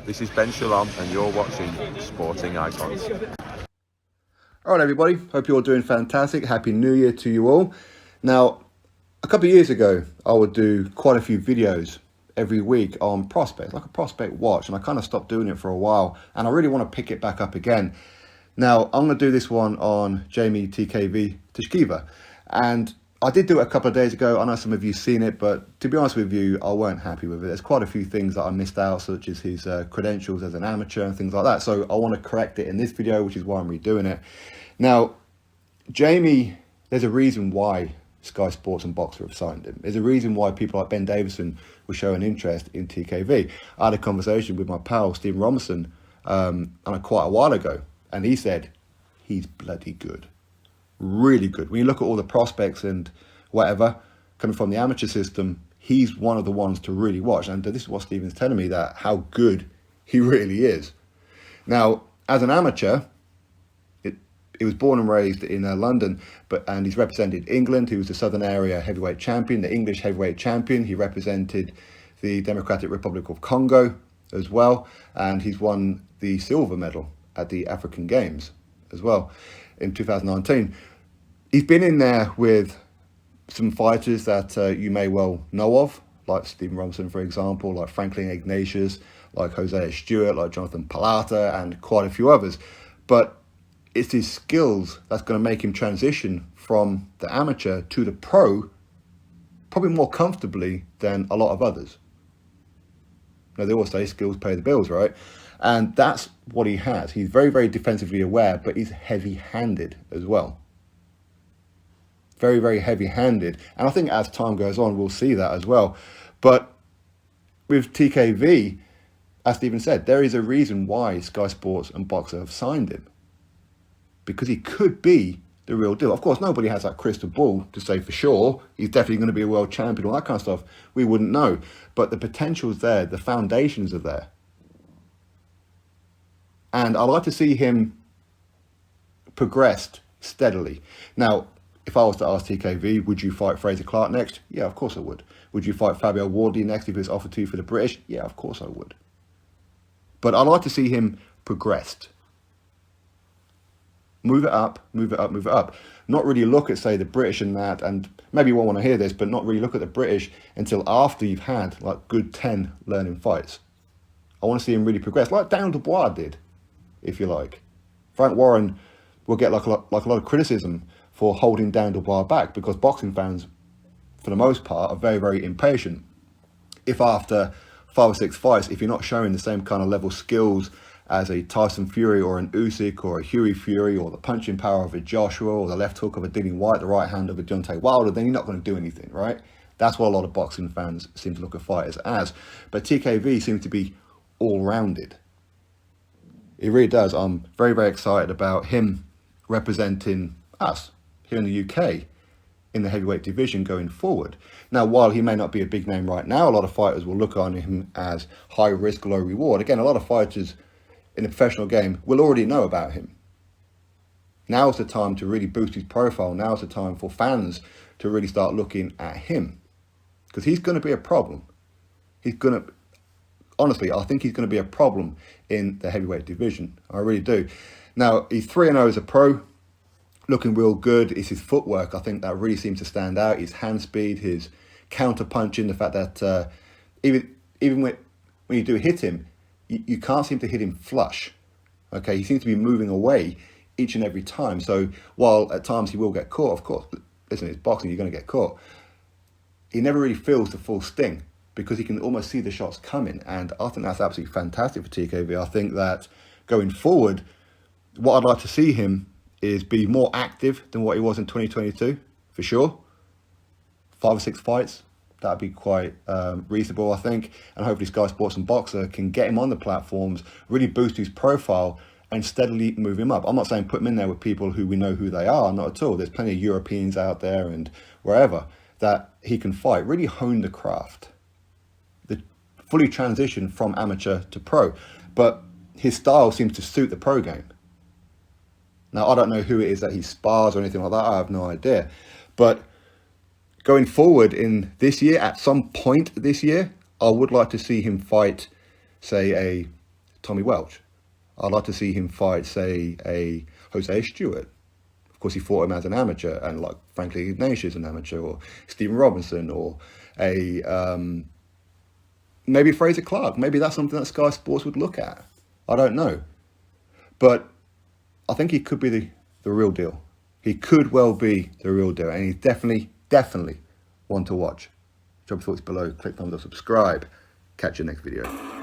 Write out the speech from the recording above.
This is Ben Shalom and you're watching Sporting Icons. All right, everybody. Hope you're all doing fantastic. Happy New Year to you all. Now, a couple of years ago, I would do quite a few videos every week on prospects, like a prospect watch, and I kind of stopped doing it for a while, and I really want to pick it back up again. Now, I'm going to do this one on Jeamie TKV Tshikeva, and I did do it a couple of days ago. I know some of you have seen it, but to be honest with you, I weren't happy with it. There's quite a few things that I missed out, such as his credentials as an amateur and things like that. So I want to correct it in this video, which is why I'm redoing it. Now, Jeamie, there's a reason why Sky Sports and Boxer have signed him. There's a reason why people like Ben Divison were showing interest in TKV. I had a conversation with my pal, Stephen Robinson, quite a while ago, and he said, he's bloody good. Really good. When you look at all the prospects and whatever coming from the amateur system, he's one of the ones to really watch. And this is what Stephen's telling me, that how good he really is. Now, as an amateur, he was born and raised in London, and he's represented England. He was the Southern Area heavyweight champion, the English heavyweight champion. He represented the Democratic Republic of Congo as well, and he's won the silver medal at the African Games as well in 2019. He's been in there with some fighters that you may well know of, like Stephen Robinson, for example, like Franklin Ignatius, like Hosea Stewart, like Jonathan Palata, and quite a few others. But it's his skills that's going to make him transition from the amateur to the pro probably more comfortably than a lot of others. Now, they always say skills pay the bills, right? And that's what he has. He's very, very defensively aware, but he's heavy-handed as well. Very, very heavy-handed. And I think as time goes on, we'll see that as well. But with TKV, as Stephen said, there is a reason why Sky Sports and Boxer have signed him. Because he could be the real deal. Of course, nobody has that crystal ball to say for sure he's definitely going to be a world champion, all that kind of stuff. We wouldn't know. But the potential's there. The foundations are there. And I'd like to see him progressed steadily. Now, if I was to ask TKV, would you fight Fraser Clark next? Yeah, of course I would. Would you fight Fabio Wardley next if it was offered to you for the British? Yeah, of course I would. But I'd like to see him progressed. Move it up, move it up, move it up. Not really look at, say, the British and that, and maybe you won't want to hear this, but not really look at the British until after you've had like good 10 learning fights. I want to see him really progress, like Daniel Dubois did, if you like. Frank Warren will get like a lot of criticism for holding Dan Dubois back, because boxing fans, for the most part, are very, very impatient. If after 5 or 6 fights, if you're not showing the same kind of level skills as a Tyson Fury or an Usyk or a Hughie Fury, or the punching power of a Joshua, or the left hook of a Dillian White, the right hand of a Deontay Wilder, then you're not going to do anything, right? That's what a lot of boxing fans seem to look at fighters as. But TKV seems to be all-rounded. It really does. I'm very, very excited about him representing us here in the UK in the heavyweight division going forward. Now, while he may not be a big name right now, a lot of fighters will look on him as high risk, low reward. Again, a lot of fighters in the professional game will already know about him. Now's the time to really boost his profile. Now's the time for fans to really start looking at him, because he's going to be a problem. Honestly, I think he's going to be a problem in the heavyweight division. I really do. Now, he's 3-0 as a pro, looking real good. It's his footwork, I think, that really seems to stand out. His hand speed, his counter punching, the fact that even when you do hit him, you can't seem to hit him flush. Okay, he seems to be moving away each and every time. So while at times he will get caught, of course, listen, it's boxing, you're going to get caught. He never really feels the full sting, because he can almost see the shots coming. And I think that's absolutely fantastic for TKV. I think that going forward, what I'd like to see him is be more active than what he was in 2022, for sure. 5 or 6 fights, that'd be quite reasonable, I think. And hopefully Sky Sports and Boxer can get him on the platforms, really boost his profile, and steadily move him up. I'm not saying put him in there with people who we know who they are, not at all. There's plenty of Europeans out there and wherever that he can fight. Really hone the craft. Fully transition from amateur to pro. But his style seems to suit the pro game. Now, I don't know who it is that he spars or anything like that. I have no idea. But going forward in this year, at some point this year, I would like to see him fight, say, a Tommy Welch. I'd like to see him fight, say, a Jose Stewart. Of course, he fought him as an amateur, and like Franklin Ignatius an amateur, or Stephen Robinson, or a maybe Fraser Clark. Maybe that's something that Sky Sports would look at. I don't know. But I think he could be the real deal. He could well be the real deal, and he's definitely one to watch. Drop your thoughts below, click thumbs up, subscribe. Catch you next video.